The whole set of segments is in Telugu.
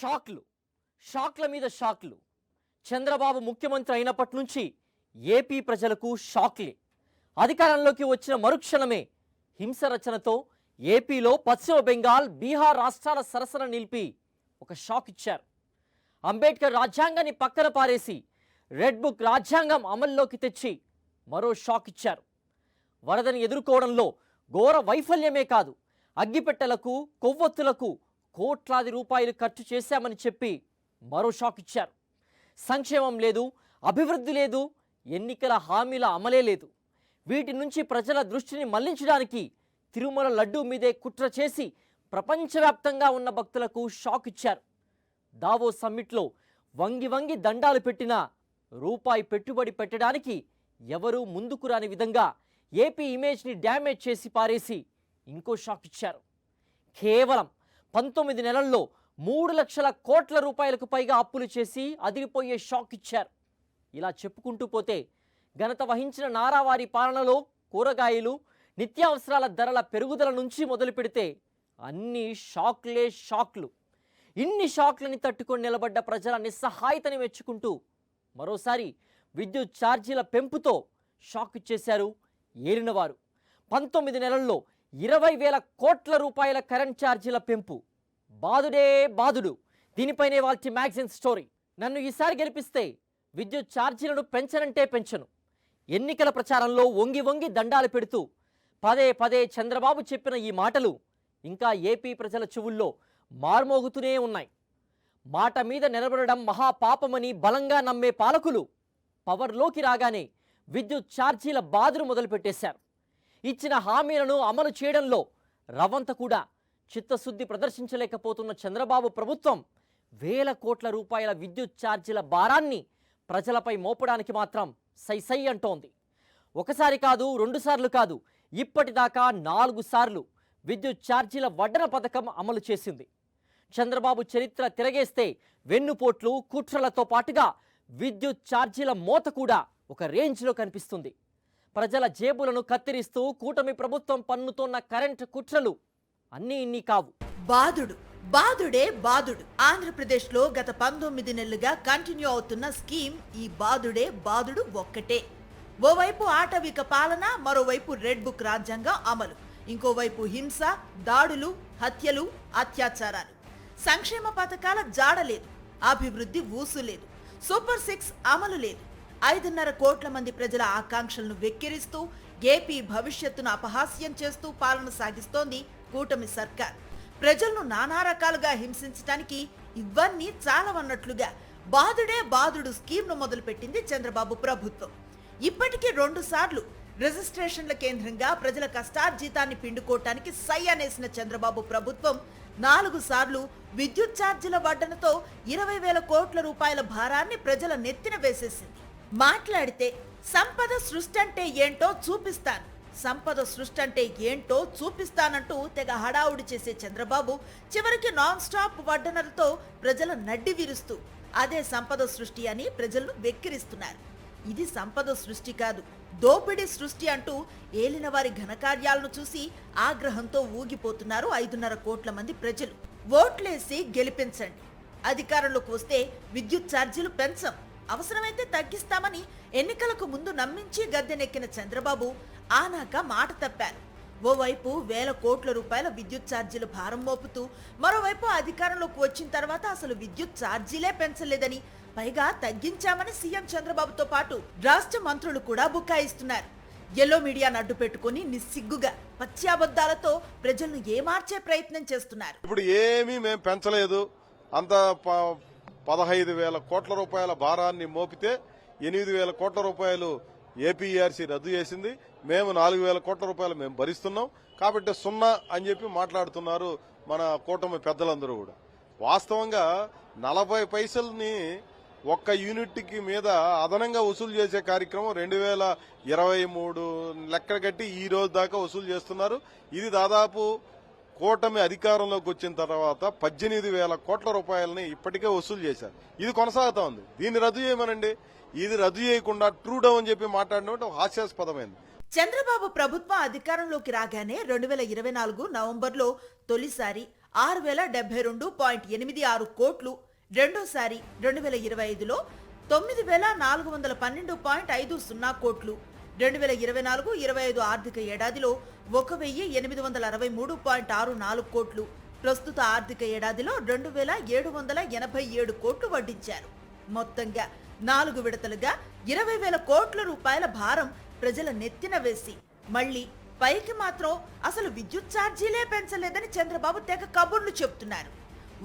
షాక్లు షాక్ల మీద షాక్లు. చంద్రబాబు ముఖ్యమంత్రి అయినప్పటి నుంచి ఏపీ ప్రజలకు షాక్లే. అధికారంలోకి వచ్చిన మరుక్షణమే హింస రచనతో ఏపీలో పశ్చిమ బెంగాల్, బీహార్ రాష్ట్రాల సరసన నిలిపి ఒక షాక్ ఇచ్చారు. అంబేద్కర్ రాజ్యాంగాన్ని పక్కన పారేసి రెడ్ బుక్ రాజ్యాంగం అమల్లోకి తెచ్చి మరో షాక్ ఇచ్చారు. వరదని ఎదుర్కోవడంలో ఘోర వైఫల్యమే కాదు, అగ్గిపెట్టెలకు, కొవ్వొత్తులకు కోట్లాది రూపాయలు ఖర్చు చేశామని చెప్పి మరో షాక్ ఇచ్చారు. సంక్షేమం లేదు, అభివృద్ధి లేదు, ఎన్నికల హామీల అమలే లేదు. వీటి నుంచి ప్రజల దృష్టిని మళ్లించడానికి తిరుమల లడ్డూ మీదే కుట్ర చేసి ప్రపంచవ్యాప్తంగా ఉన్న భక్తులకు షాక్ ఇచ్చారు. దావోస్ సమ్మిట్లో వంగి వంగి దండాలు పెట్టినా రూపాయి పెట్టుబడి పెట్టడానికి ఎవరూ ముందుకు రాని విధంగా ఏపీ ఇమేజ్ని డ్యామేజ్ చేసి పారేసి ఇంకో షాక్ ఇచ్చారు. కేవలం 19 నెలల్లో 3 లక్షల కోట్ల రూపాయలకు పైగా అప్పులు చేసి అదిరిపోయే షాక్ ఇచ్చారు. ఇలా చెప్పుకుంటూ పోతే ఘనత వహించిన నారావారి పాలనలో కూరగాయలు, నిత్యావసరాల ధరల పెరుగుదల నుంచి మొదలు పెడితే అన్ని షాక్లే షాక్లు. ఇన్ని షాక్లని తట్టుకొని నిలబడ్డ ప్రజల నిస్సహాయతని మెచ్చుకుంటూ మరోసారి విద్యుత్ ఛార్జీల పెంపుతో షాక్ ఇచ్చేశారు ఏలినవారు. 19 నెలల్లో 20,000 కోట్ల రూపాయల కరెంట్ ఛార్జీల పెంపు. బాదుడే బాదుడు. దీనిపైనే వాళ్ళ మ్యాగజైన్ స్టోరీ. నన్ను ఈసారి గెలిపిస్తే విద్యుత్ ఛార్జీలను పెంచనంటే పెంచను. ఎన్నికల ప్రచారంలో వంగి వంగి దండాలు పెడుతూ పదే పదే చంద్రబాబు చెప్పిన ఈ మాటలు ఇంకా ఏపీ ప్రజల చెవుల్లో మార్మోగుతూనే ఉన్నాయి. మాట మీద నిలబడడం మహాపాపమని బలంగా నమ్మే పాలకులు పవర్లోకి రాగానే విద్యుత్ ఛార్జీల బాధను మొదలుపెట్టేశారు. ఇచ్చిన హామీలను అమలు చేయడంలో రవంత కూడా చిత్తశుద్ధి ప్రదర్శించలేకపోతున్న చంద్రబాబు ప్రభుత్వం వేల కోట్ల రూపాయల విద్యుత్ ఛార్జీల భారాన్ని ప్రజలపై మోపడానికి మాత్రం సై అంటోంది. ఒకసారి కాదు, 2 సార్లు కాదు, ఇప్పటిదాకా 4 సార్లు విద్యుత్ ఛార్జీల వడ్డన పథకం అమలు చేసింది. చంద్రబాబు చరిత్ర తిరగేస్తే వెన్నుపోట్లు, కుట్రలతో పాటుగా విద్యుత్ ఛార్జీల మోత కూడా ఒక రేంజ్లో కనిపిస్తుంది. ప్రజల జేబులను కత్తిరిస్తూ కూటమి ప్రభుత్వం పన్నుతోన్న కరెంటు కుట్రలు అన్నీ ఇన్ని కావు. బాదుడే బాదుడు. ఆంధ్రప్రదేశ్లో గత 19 నెలలుగా కంటిన్యూ అవుతున్న స్కీమ్ ఈ బాదుడే బాదుడు ఒక్కటే. ఓవైపు ఆటవిక పాలన, మరోవైపు రెడ్ బుక్ రాజ్యాంగం అమలు, ఇంకోవైపు హింస, దాడులు, హత్యలు, అత్యాచారాలు. సంక్షేమ పథకాల జాడలేదు, అభివృద్ధి ఊసు లేదు, సూపర్ 6 అమలు లేదు. 5.5 కోట్ల మంది ప్రజల ఆకాంక్షలను వెక్కిరిస్తూ ఏపీ భవిష్యత్తును అపహాస్యం చేస్తూ పాలన సాగిస్తోంది కూటమి సర్కార్. ప్రజలను నానా రకాలుగా హింసించడానికి ఇవన్నీ చాలవన్నట్లుగా బాదుడే బాదుడు స్కీమ్ను మొదలుపెట్టింది చంద్రబాబు ప్రభుత్వం. ఇప్పటికీ 2 సార్లు రిజిస్ట్రేషన్ల కేంద్రంగా ప్రజల కష్టార్జితాన్ని పిండుకోవటానికి సై అనేసిన చంద్రబాబు ప్రభుత్వం 4 సార్లు విద్యుత్ ఛార్జీల వడ్డనతో 20,000 కోట్ల రూపాయల భారాన్ని ప్రజల నెత్తిన వేసేసింది. మాట్లాడితే సంపద సృష్టి అంటే ఏంటో చూపిస్తాను, సంపద సృష్టి అంటే ఏంటో చూపిస్తానంటూ తెగ హడావుడి చేసే చంద్రబాబు చివరికి నాన్ స్టాప్ వడ్డనలతో ప్రజల నడ్డి విరుస్తూ అదే సంపద సృష్టి అని ప్రజలను వెక్కిరిస్తున్నారు. ఇది సంపద సృష్టి కాదు, దోపిడీ సృష్టి అంటూ ఏలిన వారి ఘనకార్యాలను చూసి ఆగ్రహంతో ఊగిపోతున్నారు 5.5 కోట్ల మంది ప్రజలు. ఓట్లేసి గెలిపించండి, అధికారంలోకి వస్తే విద్యుత్ ఛార్జీలు పెంచం, అవసరమైతే తగ్గిస్తామని ఎన్నికలకు ముందు నమ్మించి గద్దెనెక్కిన చంద్రబాబు ఆనాక మాట తప్పారు. ఓవైపు 1,000 కోట్ల రూపాయల విద్యుత్ ఛార్జీలు భారం మోపుతూ, మరోవైపు అధికారంలోకి వచ్చిన తర్వాత అసలు విద్యుత్ ఛార్జీలే పెంచలేదని, పైగా తగ్గించామని సీఎం చంద్రబాబుతో పాటు రాష్ట్ర మంత్రులు కూడా బుకాయిస్తున్నారు. ఎల్లో మీడియాను అడ్డు పెట్టుకుని నిస్సిగ్గుగా పచ్చాబద్దాలతో ప్రజలను ఏమార్చే ప్రయత్నం చేస్తున్నారు. ఇప్పుడు ఏమీ మేము పెంచలేదు, అంత 15,000 కోట్ల రూపాయల భారాన్ని మోపితే 8,000 కోట్ల రూపాయలు ఏపీఆర్సీ రద్దు చేసింది, మేము 4,000 కోట్ల రూపాయలు మేము భరిస్తున్నాం కాబట్టి 0 అని చెప్పి మాట్లాడుతున్నారు మన కూటమి పెద్దలందరూ కూడా. వాస్తవంగా 40 పైసల్ని ఒక్క యూనిట్కి మీద అదనంగా వసూలు చేసే కార్యక్రమం 2023 లెక్కలు కట్టి ఈ రోజు దాకా వసూలు చేస్తున్నారు. ఇది దాదాపు కూటమి అధికారంలోకి వచ్చిన తర్వాత 18,000 కోట్ల రూపాయలని ఇప్పటికే వసూలు చేశారు. ఇది కొనసాగుతా ఉంది. దీన్ని రద్దు చేయమనండి. ఇది రద్దు చేయకుండా ట్రూ డౌన్ అని చెప్పి మాట్లాడడం హాస్యాస్పదమైంది. చంద్రబాబు ప్రభుత్వం అధికారంలోకి రాగానే 2024 నవంబర్లో తొలిసారి 6,072.86 కోట్లు, రెండోసారి 2025లో 9,412.50 కోట్లు, 2024-25 ఆర్థిక ఏడాదిలో 1,863.64 కోట్లు, ప్రస్తుత ఆర్థిక ఏడాదిలో 2,787 కోట్లు వడ్డించారు. మొత్తంగా 4 విడతలుగా 20,000 కోట్ల రూపాయల భారం ప్రజల నెత్తిన వేసి మళ్ళీ పైకి మాత్రం అసలు విద్యుత్ ఛార్జీలే పెంచలేదని చంద్రబాబు తెగ కబుర్లు చెప్తున్నారు.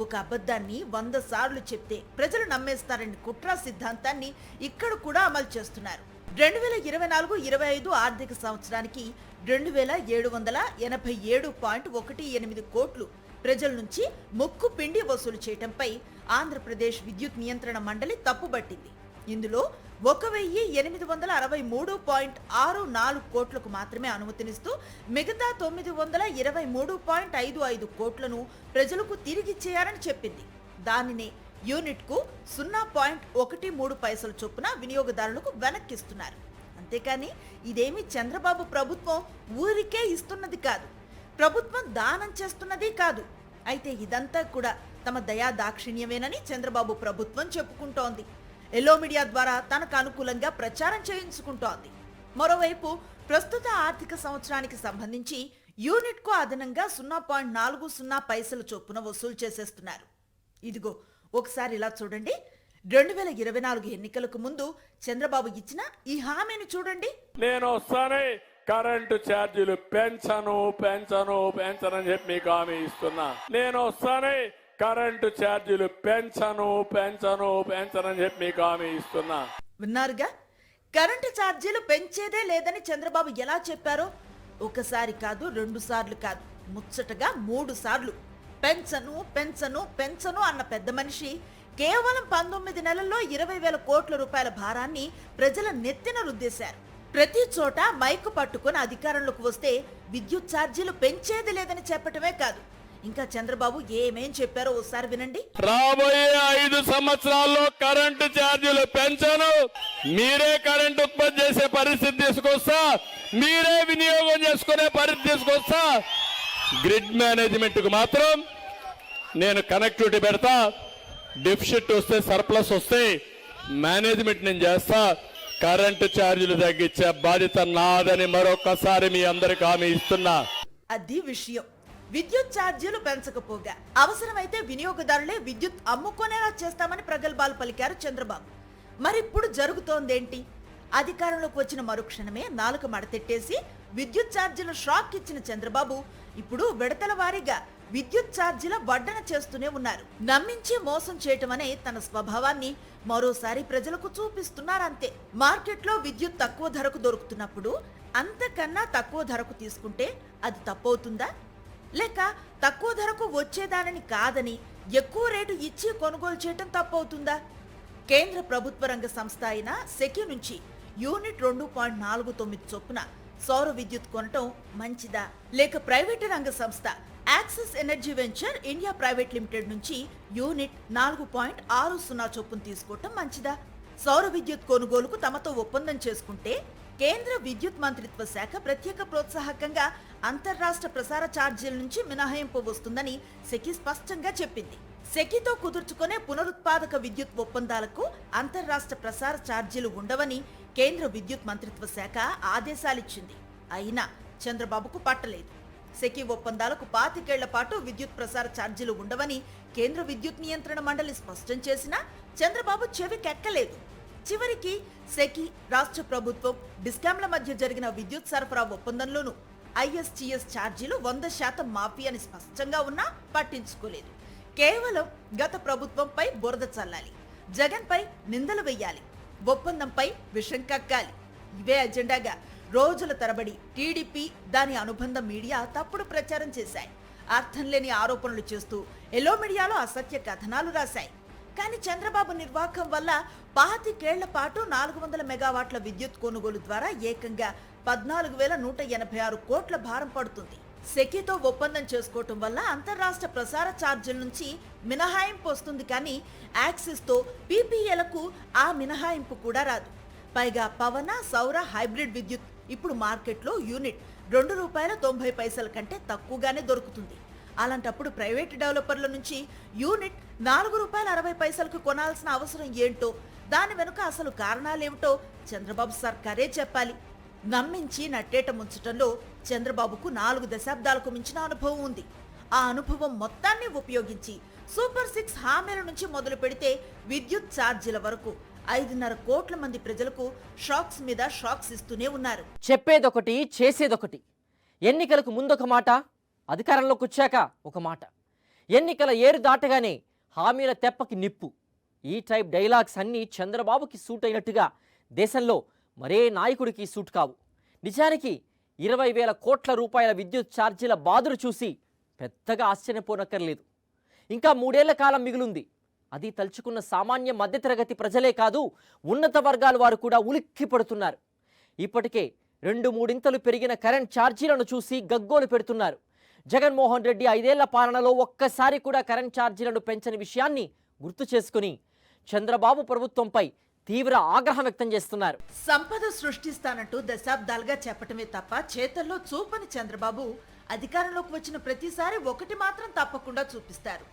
ఒక అబద్ధాన్ని 100 సార్లు చెప్తే ప్రజలు నమ్మేస్తారని కుట్ర సిద్ధాంతాన్ని ఇక్కడ కూడా అమలు చేస్తున్నారు. 2024-25 ఆర్థిక సంవత్సరానికి 2,787.18 కోట్లు ప్రజల నుంచి ముక్కు పిండి వసూలు చేయటంపై ఆంధ్రప్రదేశ్ విద్యుత్ నియంత్రణ మండలి తప్పుబట్టింది. ఇందులో 1,863.64 కోట్లకు మాత్రమే అనుమతినిస్తూ మిగతా 923.55 కోట్లను ప్రజలకు తిరిగిచ్చేయాలని చెప్పింది. దానినే యూనిట్కు 0.13 పైసలు చొప్పున వినియోగదారులకు వెనక్కిస్తున్నారు. అంతేకాని ఇదేమి చంద్రబాబు ప్రభుత్వం ఊరికే ఇస్తున్నది కాదు, ప్రభుత్వం దానం చేస్తున్నది కాదు. అయితే ఇదంతా కూడా తమ దయా దాక్షిణ్యమేనని చంద్రబాబు ప్రభుత్వం చెప్పుకుంటోంది. ఎల్లో మీడియా ద్వారా తనకు అనుకూలంగా ప్రచారం చేయించుకుంటోంది. మరోవైపు ప్రస్తుత ఆర్థిక సంవత్సరానికి సంబంధించి యూనిట్కు అదనంగా 0.40 పైసలు చొప్పున వసూలు చేసేస్తున్నారు. ఇదిగో ఒకసారి ఇలా చూడండి. 2024 ఎన్నికలకు ముందు చంద్రబాబు ఇచ్చిన ఈ హామీని చూడండి. నేను వస్తానే కరెంటు ఛార్జీలు పెంచనని చెప్పి మీకు హామీ ఇస్తున్నా. నేను వస్తానే కరెంటు ఛార్జీలు పెంచనని చెప్పి మీకు హామీ ఇస్తున్నా. విన్నారుగా, కరెంటు ఛార్జీలు పెంచేదే లేదని చంద్రబాబు ఎలా చెప్పారో ఒకసారి కాదు, 2 సార్లు కాదు, ముచ్చటగా 3 సార్లు పెంచను అన్న పెద్ద మనిషి కేవలం 19 నెలల్లో 20,000 కోట్ల రూపాయల భారాన్ని ప్రజల నెత్తిన రుద్దేశారు. ప్రతి చోట మైకు పట్టుకుని అధికారంలోకి వస్తే విద్యుత్ ఛార్జీలు పెంచేది లేదని చెప్పటమే కాదు, ఇంకా చంద్రబాబు ఏమేం చెప్పారో ఒకసారి వినండి. రాబోయే 5 సంవత్సరాల్లో కరెంటు ఛార్జీలు పెంచను, మీరే కరెంటు ఉత్పత్తి చేసే పరిస్థితి తీసుకొస్తా, మీరే వినియోగం చేసుకునే పరిస్థితి తీసుకొస్తా. గ్రిడ్ మేనేజ్మెంట్ కు మాత్రం నేను కనెక్టివిటీ పెడతా, డెఫిసిట్ వస్తే సర్ప్లస్ వస్తే మేనేజ్మెంట్ నేను చేస్తా, కరెంటు ఛార్జీలు తగ్గించే బాధ్యత నాదని మరొకసారి మీ అందరికి హామీ ఇస్తున్నా. అది విషయం. విద్యుత్ ఛార్జీలు పెంచకపోగా అవసరమైతే వినియోగదారులే విద్యుత్ అమ్ముకునేలా చేస్తామని ప్రగల్భాలు పలికారు చంద్రబాబు. మరిప్పుడు జరుగుతోందేంటి? అధికారంలోకి వచ్చిన మరుక్షణమే నాలుక మడతెట్టేసి విద్యుత్ ఛార్జీల షాక్ ఇచ్చిన చంద్రబాబు ఇప్పుడు విడతల వారీగా విద్యుత్ ఛార్జీల వడ్డన చేస్తూనే ఉన్నారు. నమ్మించి మోసం చేయటం అనే తన స్వభావాన్ని మరోసారి ప్రజలకు చూపిస్తున్నారంతే. మార్కెట్లో విద్యుత్ తక్కువ ధరకు దొరుకుతున్నప్పుడు అంతకన్నా తక్కువ ధరకు తీసుకుంటే అది తప్పవుతుందా? లేక తక్కువ ధరకు వచ్చేదానని కాదని ఎక్కువ రేటు ఇచ్చి కొనుగోలు చేయటం తప్పవుతుందా? కేంద్ర ప్రభుత్వ రంగ సంస్థ అయిన సెకి నుంచి యూనిట్ 2.49 చొప్పున సౌర విద్యుత్ కొనటం మంచిదా? లేక ప్రైవేటు రంగ సంస్థ axis energy venture India private limited నుంచి యూనిట్ 4.60 చొప్పున తీసుకోవటం మంచిదా? సౌర విద్యుత్ కొనుగోలుకు తమతో ఒప్పందం చేసుకుంటే కేంద్ర విద్యుత్ మంత్రిత్వ శాఖ ప్రత్యేక ప్రోత్సాహకంగా అంతర్రాష్ట్ర ప్రసార ఛార్జీల నుంచి మినహాయింపు వస్తుందని సెకి స్పష్టంగా చెప్పింది. సెకితో కుదుర్చుకునే పునరుత్పాదక విద్యుత్ ఒప్పందాలకు అంతర్రాష్ట్ర ప్రసార ఛార్జీలు ఉండవని కేంద్ర విద్యుత్ మంత్రిత్వ శాఖ ఆదేశాలిచ్చింది. అయినా చంద్రబాబుకు పట్టలేదు. సెకి ఒప్పందాలకు 25 ఏళ్ల పాటు విద్యుత్ ప్రసార ఛార్జీలు ఉండవని కేంద్ర విద్యుత్ నియంత్రణ మండలి స్పష్టం చేసినా చంద్రబాబు చెవికెక్కలేదు. చివరికి సెకి, రాష్ట్ర ప్రభుత్వం, డిస్కాంల మధ్య జరిగిన విద్యుత్ సరఫరా ఒప్పందంలోనూ ఐఎస్టీఎస్ ఛార్జీలు 100% మాఫీ అని స్పష్టంగా ఉన్నా పట్టించుకోలేదు. కేవలం గత ప్రభుత్వంపై బురద చల్లాలి, జగన్పై నిందలు వెయ్యాలి, ఒప్పందంపై విషం కక్కాలి. ఇవే అజెండాగా రోజుల తరబడి టీడీపీ, దాని అనుబంధ మీడియా తప్పుడు ప్రచారం చేశాయి. అర్థం లేని ఆరోపణలు చేస్తూ ఎల్లో మీడియాలో అసత్య కథనాలు రాశాయి. కానీ చంద్రబాబు నిర్వాహకం వల్ల 25 ఏళ్ల పాటు 400 మెగావాట్ల విద్యుత్ కొనుగోలు ద్వారా ఏకంగా 14,186 కోట్ల భారం పడుతుంది. సెకితో ఒప్పందం చేసుకోవటం వల్ల అంతర్రాష్ట్ర ప్రసార ఛార్జీల నుంచి మినహాయింపు వస్తుంది, కానీ యాక్సిస్తో పీపీఏలకు ఆ మినహాయింపు కూడా రాదు. పైగా పవన, సౌర, హైబ్రిడ్ విద్యుత్ ఇప్పుడు మార్కెట్లో యూనిట్ ₹2.90 కంటే తక్కువగానే దొరుకుతుంది. అలాంటప్పుడు ప్రైవేటు డెవలపర్ల నుంచి యూనిట్ ₹4.60కు కొనాల్సిన అవసరం ఏంటో, దాని వెనుక అసలు కారణాలేమిటో చంద్రబాబు సర్కారే చెప్పాలి. నమ్మించి నట్టేట ముంచటంలో చంద్రబాబుకు 4 దశాబ్దాలకు మించిన అనుభవం ఉంది. ఆ అనుభవం మొత్తాన్ని ఉపయోగించి సూపర్ 6 హామీల నుంచి మొదలు పెడితే విద్యుత్ ఛార్జీల వరకు 5.5 కోట్ల మంది ప్రజలకు షాక్స్ మీద షాక్స్ ఇస్తూనే ఉన్నారు. చెప్పేదొకటి చేసేదొకటి. ఎన్నికలకు ముందొక మాట, అధికారంలోకి వచ్చాక ఒక మాట. ఎన్నికల ఏరు దాటగానే హామీల తెప్పకి నిప్పు. ఈ టైప్ డైలాగ్స్ అన్నీ చంద్రబాబుకి సూట్ అయినట్టుగా దేశంలో మరే నాయకుడికి సూట్ కావు. నిజానికి 20,000 కోట్ల రూపాయల విద్యుత్ ఛార్జీల బాధలు చూసి పెద్దగా ఆశ్చర్యపోనక్కర్లేదు. ఇంకా 3 ఏళ్ల కాలం మిగులుంది. అది తలుచుకున్న సామాన్య మధ్యతరగతి ప్రజలే కాదు, ఉన్నత వర్గాల వారు కూడా ఉలిక్కి పడుతున్నారు. ఇప్పటికే 2-3 పెరిగిన కరెంట్ ఛార్జీలను చూసి గగ్గోలు పెడుతున్నారు. జగన్మోహన్ రెడ్డి 5 ఏళ్ల పాలనలో ఒక్కసారి కూడా కరెంట్ ఛార్జీలను పెంచని విషయాన్ని గుర్తు చేసుకుని చంద్రబాబు ప్రభుత్వంపై తీవ్ర ఆగ్రహం వ్యక్తం చేస్తున్నారు. సంపద సృష్టిస్తానంటూ దశాబ్దాలుగా చెప్పటమే తప్ప చేతల్లో చూపని చంద్రబాబు అధికారంలోకి వచ్చిన ప్రతిసారి ఒకటి మాత్రం తప్పకుండా చూపిస్తారు.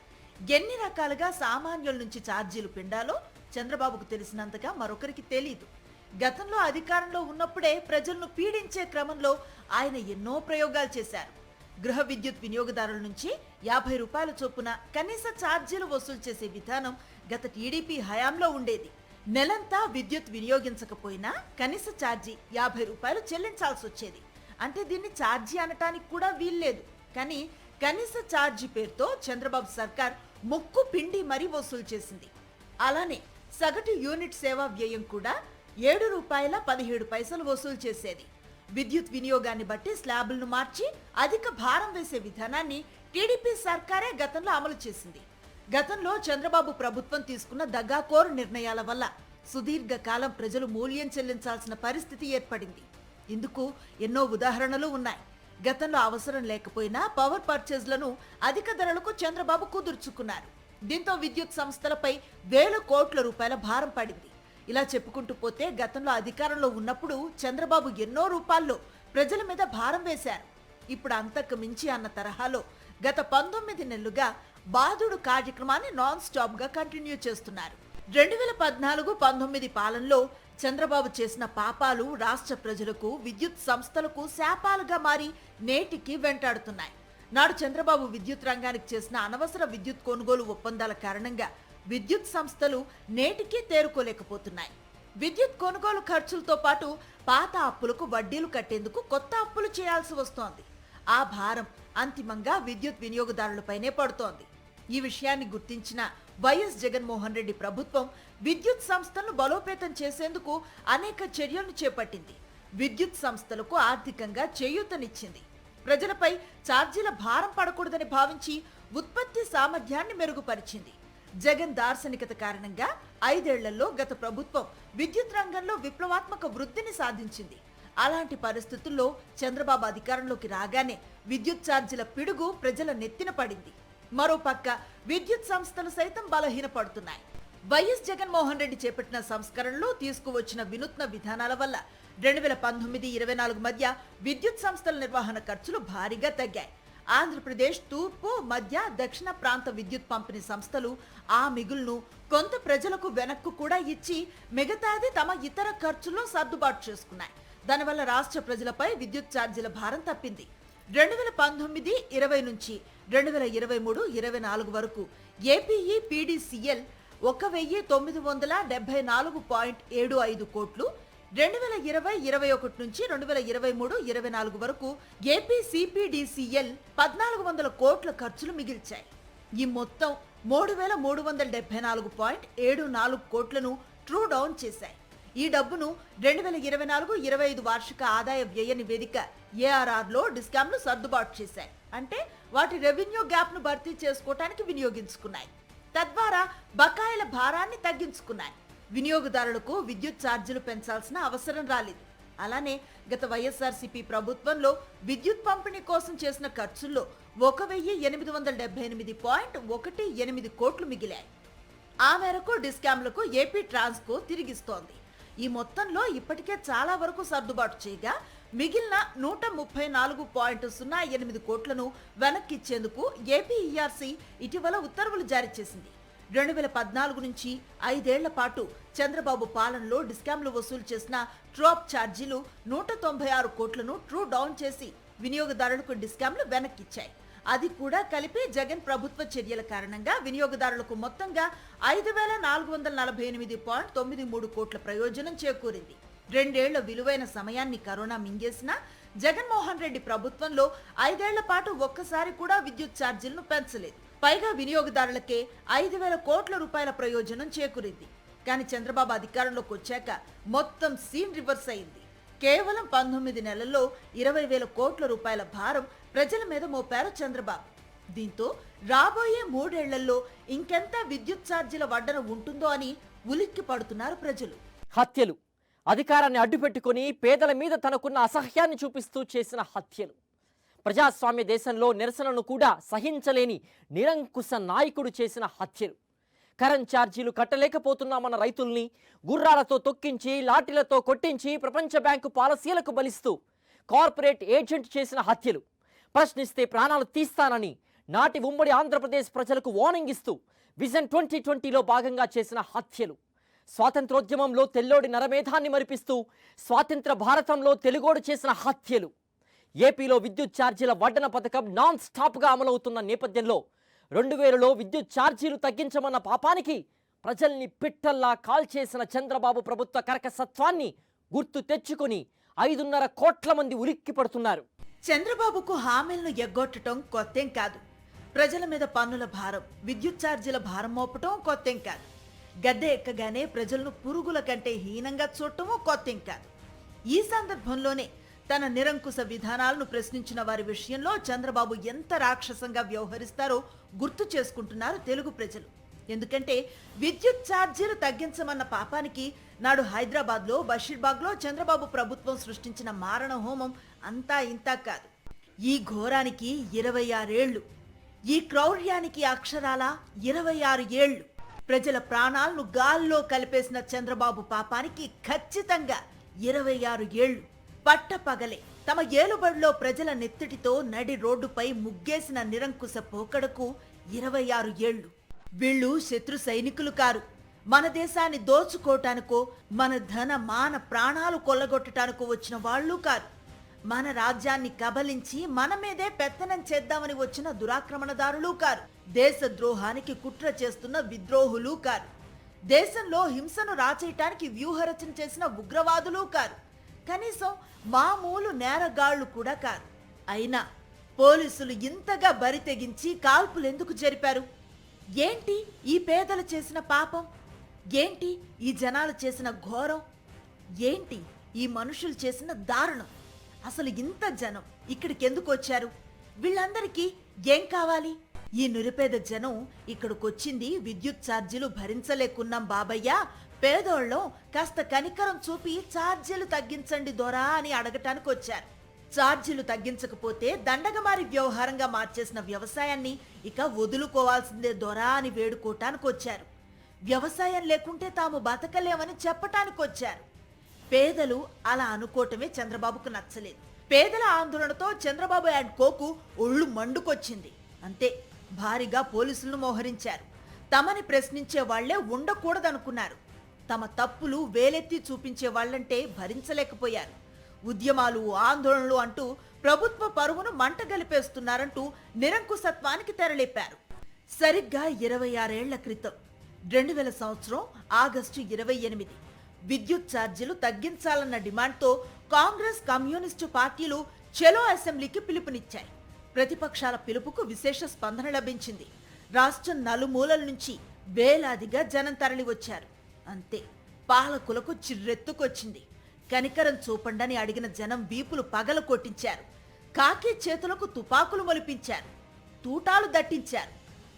ఎన్ని రకాలుగా సామాన్యుల నుంచి ఛార్జీలు పిండాలో చంద్రబాబుకు తెలిసినంతగా మరొకరికి తెలీదు. గతంలో అధికారంలో ఉన్నప్పుడే ప్రజలను పీడించే క్రమంలో ఆయన ఎన్నో ప్రయోగాలు చేశారు. గృహ విద్యుత్ వినియోగదారుల నుంచి ₹50 చొప్పున కనీస ఛార్జీలు వసూలు చేసే విధానం గత టీడీపీ హయాంలో ఉండేది. నెలంతా విద్యుత్ వినియోగించకపోయినా కనీస ఛార్జీ ₹50 చెల్లించాల్సి వచ్చేది. అంటే దీన్ని ఛార్జీ అనటానికి కూడా వీల్లేదు. కానీ కనీస ఛార్జీ పేరుతో చంద్రబాబు సర్కార్ ముక్కు పిండి మరీ వసూలు చేసింది. అలానే సగటు యూనిట్ సేవా వ్యయం కూడా ₹7.17 వసూలు చేసేది. విద్యుత్ వినియోగాన్ని బట్టి స్లాబులను మార్చి అధిక భారం వేసే విధానాన్ని టీడీపీ సర్కారే గతంలో అమలు చేసింది. గతంలో చంద్రబాబు ప్రభుత్వం తీసుకున్న దగాకోరు నిర్ణయాల వల్ల సుదీర్ఘకాలం ప్రజలు మూల్యం చెల్లించాల్సిన పరిస్థితి ఏర్పడింది. ఇందుకు ఎన్నో ఉదాహరణలు ఉన్నాయి. గతంలో అవసరం లేకపోయినా పవర్ పర్చేజ్లను అధిక ధరలకు చంద్రబాబు కుదుర్చుకున్నారు. దీంతో విద్యుత్ సంస్థలపై ₹1,000 కోట్ల భారం పడింది. ఇలా చెప్పుకుంటూ పోతే గతంలో అధికారంలో ఉన్నప్పుడు చంద్రబాబు ఎన్నో రూపాల్లో ప్రజల మీద భారం వేశారు. ఇప్పుడు అంతకు మించి అన్న తరహాలో గత 19 నెలలుగా బాదుడు కార్యక్రమాన్ని నాన్ స్టాప్ గా కంటిన్యూ చేస్తున్నారు. 2014-19 పాలనలో చంద్రబాబు చేసిన పాపాలు రాష్ట్ర ప్రజలకు, విద్యుత్ సంస్థలకు శాపాలుగా మారి నేటికి వెంటాడుతున్నాయి. నాడు చంద్రబాబు విద్యుత్ రంగానికి చేసిన అనవసర విద్యుత్ కొనుగోలు ఒప్పందాల కారణంగా విద్యుత్ సంస్థలు నేటికి తేరుకోలేకపోతున్నాయి. విద్యుత్ కొనుగోలు ఖర్చులతో పాటు పాత అప్పులకు వడ్డీలు కట్టేందుకు కొత్త అప్పులు చేయాల్సి వస్తోంది. ఆ భారం అంతిమంగా విద్యుత్ వినియోగదారులపైనే పడుతోంది. ఈ విషయాన్ని గుర్తించిన వైఎస్ జగన్మోహన్ రెడ్డి ప్రభుత్వం విద్యుత్ సంస్థలను బలోపేతం చేసేందుకు అనేక చర్యలను చేపట్టింది. విద్యుత్ సంస్థలకు ఆర్థికంగా చేయూతనిచ్చింది. ప్రజలపై ఛార్జీల భారం పడకూడదని భావించి ఉత్పత్తి సామర్థ్యాన్ని మెరుగుపరిచింది. జగన్ దార్శనికత కారణంగా 5 ఏళ్లలో గత ప్రభుత్వం విద్యుత్ రంగంలో విప్లవాత్మక వృద్ధిని సాధించింది. అలాంటి పరిస్థితుల్లో చంద్రబాబు అధికారంలోకి రాగానే విద్యుత్ ఛార్జీల పిడుగు ప్రజల నెత్తిన పడింది. మరోపక్క విద్యుత్ సంస్థలు సైతం బలహీనపడుతున్నాయి. వైఎస్ జగన్మోహన్ రెడ్డి చేపట్టిన సంస్కరణలు, తీసుకువచ్చిన వినూత్న విధానాల వల్ల 2019-24 మధ్య విద్యుత్ సంస్థల నిర్వహణ ఖర్చులు భారీగా తగ్గాయి. ఆంధ్రప్రదేశ్ తూర్పు, మధ్య, దక్షిణ ప్రాంత విద్యుత్ పంపిణీ సంస్థలు ఆ మిగులును కొంత ప్రజలకు వెనక్కు కూడా ఇచ్చి మిగతాది తమ ఇతర ఖర్చుల్లో సర్దుబాటు చేసుకున్నాయి. దానివల్ల రాష్ట్ర ప్రజలపై విద్యుత్ ఛార్జీల భారం తప్పింది. 2019-20 నుంచి 2023-24 వరకు ఏపీఈ పీడీసీఎల్ 1,974.75 కోట్లు, 2020-21 నుంచి 2023-24 వరకు ఏపీ సిపిడిసిఎల్ 1,400 కోట్ల ఖర్చులు మిగిల్చాయి. ఈ మొత్తం 3,374.74 కోట్లను ట్రూ డౌన్ చేశాయి. ఈ డబ్బును 2024-25 వార్షిక ఆదాయ వ్యయ నివేదిక ఏఆర్ఆర్లో డిస్కామ్లు సర్దుబాటు చేశాయి. అంటే వాటి రెవెన్యూ గ్యాప్ను భర్తీ చేసుకోవటానికి వినియోగించుకున్నాయి. తద్వారా బకాయిల భారాన్ని తగ్గించుకున్నాయి. వినియోగదారులకు విద్యుత్ ఛార్జీలు పెంచాల్సిన అవసరం రాలేదు. అలానే గత వైఎస్ఆర్సీపీ ప్రభుత్వంలో విద్యుత్ పంపిణీ కోసం చేసిన ఖర్చుల్లో 1,878.18 కోట్లు మిగిలాయి. ఆ మేరకు డిస్కామ్లకు ఏపీ ట్రాన్స్కో తిరిగిస్తోంది. ఈ మొత్తంలో ఇప్పటికే చాలా వరకు సర్దుబాటు చేయగా మిగిలిన 134.08 కోట్లను వెనక్కిచ్చేందుకు ఏపీఈఆర్సీ ఇటీవల ఉత్తర్వులు జారీ చేసింది. 2014 నుంచి 5 ఏళ్ల పాటు చంద్రబాబు పాలనలో డిస్కాంలు వసూలు చేసిన ట్రోప్ ఛార్జీలు 196 కోట్లను ట్రూ డౌన్ చేసి వినియోగదారులకు డిస్కాంలు వెనక్కిచ్చాయి. అది కూడా కలిపి జగన్ ప్రభుత్వ చర్యల కారణంగా వినియోగదారులకు మొత్తంగా 5448.93 కోట్ల ప్రయోజనం చేకూరింది. 2 ఏళ్ల విలువైన సమయాన్ని కరోనా మింగేసినా జగన్మోహన్ రెడ్డి ప్రభుత్వంలో 5 ఏళ్ల పాటు ఒక్కసారి కూడా విద్యుత్ ఛార్జీలను పెంచలేదు. పైగా వినియోగదారులకే 5,000 కోట్ల రూపాయల ప్రయోజనం చేకూరింది. కానీ చంద్రబాబు అధికారంలోకి వచ్చాక మొత్తం సీన్ రివర్స్ అయింది. కేవలం 19 నెలల్లో 20,000 కోట్ల రూపాయల భారం ప్రజల మీద మోపారు చంద్రబాబు. దీంతో రాబోయే 3 ఏళ్లలో ఇంకెంత విద్యుత్ ఛార్జీల వడ్డన ఉంటుందో అని ఉలిక్కి పడుతున్నారు ప్రజలు. హత్యలు, అధికారాన్ని అడ్డుపెట్టుకుని పేదల మీద తనకున్న అసహ్యాన్ని చూపిస్తూ చేసిన హత్యలు, ప్రజాస్వామ్య దేశంలో నిరసనను కూడా సహించలేని నిరంకుశ నాయకుడు చేసిన హత్యలు, కరెంట్ ఛార్జీలు కట్టలేకపోతున్నామన్న రైతుల్ని గుర్రాలతో తొక్కించి లాఠీలతో కొట్టించి ప్రపంచ బ్యాంకు పాలసీలకు బలిస్తూ కార్పొరేట్ ఏజెంట్ చేసిన హత్యలు, ప్రశ్నిస్తే ప్రాణాలు తీస్తానని నాటి ఉమ్మడి ఆంధ్రప్రదేశ్ ప్రజలకు వార్నింగ్ ఇస్తూ విజన్ 2020లో భాగంగా చేసిన హత్యలు, స్వాతంత్రోద్యమంలో తెల్లోడి నరమేధాన్ని మరిపిస్తూ స్వాతంత్ర భారతంలో తెలుగోడు చేసిన హత్యలు, ఏపీలో విద్యుత్ ఛార్జీల వడ్డన పథకం నాన్ స్టాప్గా అమలవుతున్న నేపథ్యంలో 2000లో విద్యుత్ ఛార్జీలు తగ్గించమన్న పాపానికి ప్రజల్ని పిట్టల్లా కాల్చేసిన చంద్రబాబు ప్రభుత్వ కరకసత్వాన్ని గుర్తు తెచ్చుకుని 5.5 కోట్ల మంది ఉలిక్కి పడుతున్నారు. చంద్రబాబుకు హామీలను ఎగ్గొట్టడం కొత్తేం కాదు. ప్రజల మీద పన్నుల భారం, విద్యుత్ ఛార్జీల భారం మోపటం కొత్తేం కాదు. గద్దె ఎక్కగానే ప్రజలను పురుగుల కంటే హీనంగా చూడటమూ కొత్తేం కాదు. ఈ సందర్భంలోనే తన నిరంకుశ విధానాలను ప్రశ్నించిన వారి విషయంలో చంద్రబాబు ఎంత రాక్షసంగా వ్యవహరిస్తారో గుర్తు చేసుకుంటున్నారు తెలుగు ప్రజలు. ఎందుకంటే విద్యుత్ ఛార్జీలు తగ్గించమన్న పాపానికి నాడు హైదరాబాద్లో బషీర్బాగ్లో చంద్రబాబు ప్రభుత్వం సృష్టించిన మారణ హోమం అంతా ఇంతా కాదు. ఈ ఘోరానికి 26 ఏళ్లు, ఈ క్రౌర్యానికి అక్షరాల 26 ఏళ్లు. ప్రజల ప్రాణాలను గాల్లో కలిపేసిన చంద్రబాబు పాపానికి ఖచ్చితంగా 26 ఏళ్లు. పట్టపగలే తమ ఏలుబడిలో ప్రజల నెత్తిటితో నడి రోడ్డుపై ముగ్గేసిన నిరంకుశ పోకడకు 26 ఏళ్లు. వీళ్ళు శత్రు సైనికులు కారు. మన దేశాన్ని దోచుకోటానికో మన ధన మాన ప్రాణాలు కొల్లగొట్టడానికో వచ్చిన వాళ్ళు కారు. మన రాజ్యాన్ని కబలించి మన మీదే పెత్తనం చేద్దామని వచ్చిన దురాక్రమణదారులు కారు. దేశ ద్రోహానికి కుట్ర చేస్తున్న విద్రోహులు కారు. దేశంలో హింసను రాచేయటానికి వ్యూహరచన చేసిన ఉగ్రవాదులు కారు. కనీసం మామూలు నేరగాళ్లు కూడా కారు. అయినా పోలీసులు ఇంతగా బరి తెగించి కాల్పులెందుకు జరిపారు? ఏంటి ఈ పేదలు చేసిన పాపం? ఏంటి ఈ జనాలు చేసిన ఘోరం? ఏంటి ఈ మనుషులు చేసిన దారుణం? అసలు ఇంత జనం ఇక్కడికి ఎందుకు వచ్చారు? వీళ్ళందరికీ ఏం కావాలి? ఈ నిరుపేద జనం ఇక్కడికొచ్చింది విద్యుత్ ఛార్జీలు భరించలేకున్నాం బాబయ్య, పేదోళ్ళం కాస్త కనికరం చూపి ఛార్జీలు తగ్గించండి దొరా అని అడగటానికి వచ్చారు. ఛార్జీలు తగ్గించకపోతే దండగమారి వ్యవహారంగా మార్చేసిన వ్యవసాయాన్ని ఇక వదులుకోవాల్సిందే దొరా అని వేడుకోవటానికి వచ్చారు. వ్యవసాయం లేకుంటే తాము బతకలేమని చెప్పటానికి వచ్చారు. పేదలు అలా అనుకోవటమే చంద్రబాబుకు నచ్చలేదు. పేదల ఆందోళనతో చంద్రబాబు అండ్ కోకు ఒళ్ళు మండుకొచ్చింది. అంతే, భారీగా పోలీసులను మోహరించారు. తమని ప్రశ్నించే వాళ్లే ఉండకూడదనుకున్నారు. తమ తప్పులు వేలెత్తి చూపించే వాళ్లంటే భరించలేకపోయారు. ఉద్యమాలు, ఆందోళనలు అంటూ ప్రభుత్వ పరువును మంటగలిపేస్తున్నారంటూ నిరంకుశత్వానికి తెరలేపారు. సరిగ్గా 26 ఏళ్ల క్రితం 2000 సంవత్సరం ఆగస్టు 28 విద్యుత్ ఛార్జీలు తగ్గించాలన్న డిమాండ్తో కాంగ్రెస్, కమ్యూనిస్టు పార్టీలు చెలో అసెంబ్లీకి పిలుపునిచ్చాయి. ప్రతిపక్షాల పిలుపుకు విశేష స్పందన లభించింది. రాష్ట్రం నలుమూలల నుంచి వేలాదిగా జనం తరలి వచ్చారు. అంతే, పాలకులకు చిర్రెత్తుకొచ్చింది. కనికరం చూపండని అడిగిన జనం వీపులు పగల కొట్టించారు. కాకి చేతులకు తుపాకులు మొలిపించారు. తూటాలు దట్టించారు.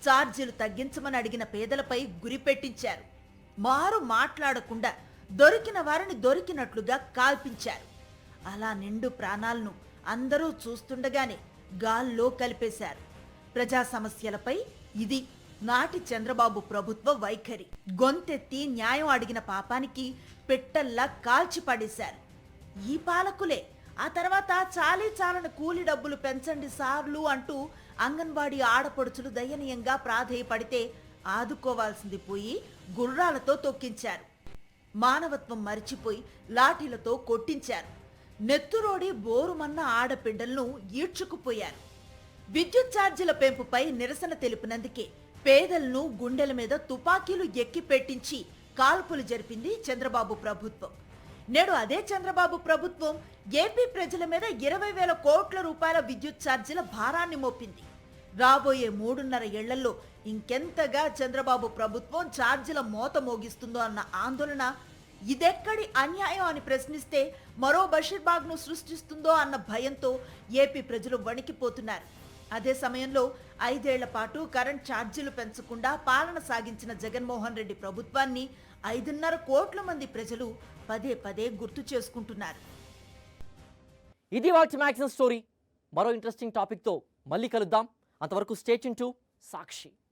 ఛార్జీలు తగ్గించమని అడిగిన పేదలపై గురిపెట్టించారు. మారు మాట్లాడకుండా దొరికిన వారిని దొరికినట్లుగా కాల్పించారు. అలా నిండు ప్రాణాలను అందరూ చూస్తుండగానే గాల్లో కలిపేశారు. ప్రజా సమస్యలపై ఇది నాటి చంద్రబాబు ప్రభుత్వ వైఖరి. గొంతెత్తి న్యాయం అడిగిన పాపానికి పెట్టల్లా కాల్చి పడేశారు. ఈ పాలకులే ఆ తర్వాత చాలీ చాలని కూలి డబ్బులు పెంచండి సార్లు అంటూ అంగన్వాడీ ఆడపడుచులు దయనీయంగా ప్రాధేయపడితే ఆదుకోవాల్సింది పోయి గుర్రాలతో తొక్కించారు. మానవత్వం మరిచిపోయి లాఠీలతో కొట్టించారు. నెత్తురోడి బోరుమన్న ఆడపిడ్డలను ఈడ్చుకుపోయారు. విద్యుత్ ఛార్జీల పెంపుపై నిరసన తెలిపినందుకే పేదలను గుండెల మీద తుపాకీలు ఎక్కి పెట్టించి కాల్పులు జరిపింది చంద్రబాబు ప్రభుత్వం. నేడు అదే చంద్రబాబు ప్రభుత్వం ఏపీ ప్రజల మీద 20,000 కోట్ల రూపాయల విద్యుత్ ఛార్జీల భారాన్ని మోపింది. రాబోయే 3.5 ఏళ్లలో ఇంకెంతగా చంద్రబాబు ప్రభుత్వం ఛార్జీల మోత మోగిస్తుందో అన్న ఆందోళన, ఇదెక్కడి అన్యాయం అని ప్రశ్నిస్తే మరో బషీర్బాగ్ను సృష్టిస్తుందో అన్న భయంతో ఏపీ ప్రజలు వణికిపోతున్నారు. అదే సమయంలో 5 ఏళ్ల పాటు కరెంట్ ఛార్జీలు పెంచకుండా పాలన సాగించిన జగన్మోహన్ రెడ్డి ప్రభుత్వాన్ని 5.5 కోట్ల మంది ప్రజలు పదే పదే గుర్తు చేసుకుంటున్నారు. ఇది వాటి మ్యాక్సిమం స్టోరీ. మరో ఇంట్రెస్టింగ్ టాపిక్తో మళ్ళీ కలుద్దాం. అంతవరకు స్టే ట్యూన్ టు సాక్షి.